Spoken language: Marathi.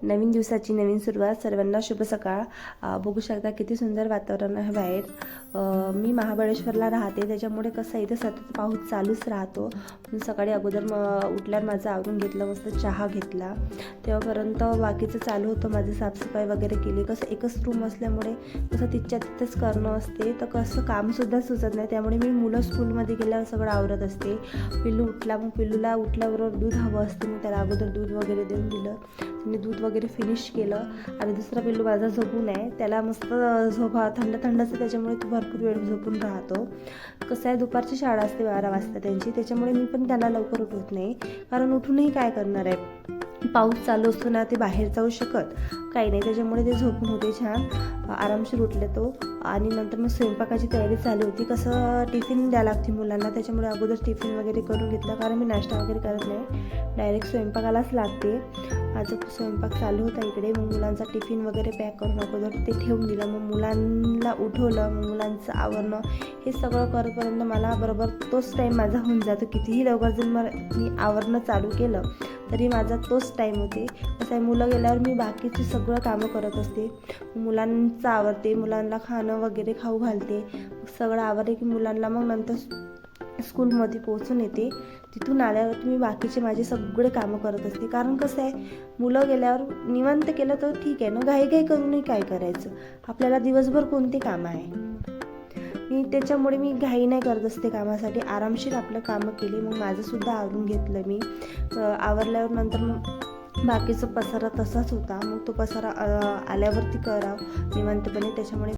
नवीन दिवसाची नवीन सुरुवात. सर्वांना शुभ सकाळ. बघू शकता किती सुंदर वातावरण आहे बाहेर. मी महाबळेश्वरला राहते, त्याच्यामुळे कसं इथे सतत पाऊस चालूच राहतो. मी सकाळी अगोदर उठल्यावर माझं आवरून घेतलं, मस्त चहा घेतला. तेव्हापर्यंत बाकीचं चालू होतं, माझी साफसफाई वगैरे केली. कसं एकच रूम असल्यामुळे कसं तिथच्या तिथंच करणं असते, तर कसं कामसुद्धा सुचत नाही. त्यामुळे मी मुलं स्कूलमध्ये गेल्यावर सगळं आवरत असते. पिल्लू उठला, मग पिल्लूला उठल्याबरोबर दूध हवं असते, मग त्याला अगोदर दूध वगैरे देऊन दिलं. मी दूध वगैरे फिनिश केलं. आणि दुसरा पिल्लू माझा झोपून आहे, त्याला मस्त झोपा थंडच, त्याच्यामुळे तो भरपूर वेळ झोपून राहतो. कसं आहे, दुपारची शाळा असते 12 वाजता त्यांची, त्याच्यामुळे मी पण त्याला लवकर उठवत नाही, कारण उठूनही काय करणार आहे, पाऊस चालू असतो ना, ते बाहेर जाऊ शकत काही नाही. त्याच्यामुळे ते झोपून होते, छान आरामशीर उठले तो. आणि नंतर मग स्वयंपाकाची तयारी चालू होती. कसं टिफिन द्यावं लागते मुलांना, त्याच्यामुळे अगोदर टिफिन वगैरे करून घेतलं, कारण मी नाश्ता वगैरे करत नाही, डायरेक्ट स्वयंपाकालाच लागते. माझं स्वयंपाक चालू होता इकडे. मग मुलांचा टिफिन वगैरे पॅक करून अगोदर ते ठेवून दिलं. मग मुलांना उठवलं, मग मुलांचं आवरणं हे सगळं करेपर्यंत मला बरोबर तोच टाईम माझा होऊन जातो. कितीही लवकर जर मी आवरणं चालू केलं तरी माझा तोच टाईम होते. कसं आहे, मुलं गेल्यावर मी बाकीची सगळं कामं करत असते. मुलांचं आवरते, मुलांना खाणं वगैरे खाऊ घालते. सगळं आवरले की मुलांना मग नंतर स्कूलमध्ये पोहोचून येते. तिथून आल्यावर मी बाकीचे माझे सगळे कामं करत असते. कारण कसं आहे, मुलं गेल्यावर निवांत केलं तर ठीक आहे ना, घाई करूनही काय करायचं, आपल्याला दिवसभर कोणती कामं आहे. त्याच्यामुळे मी घाई नाही करत असते कामासाठी, आरामशीर आपलं कामं केली. मग माझंसुद्धा आवरून घेतलं मी. आवरल्यावर नंतर मग बाकीचा पसारा तसाच होता, मग तो पसारा आल्यावरती करावं निवांतपणे, त्याच्यामुळे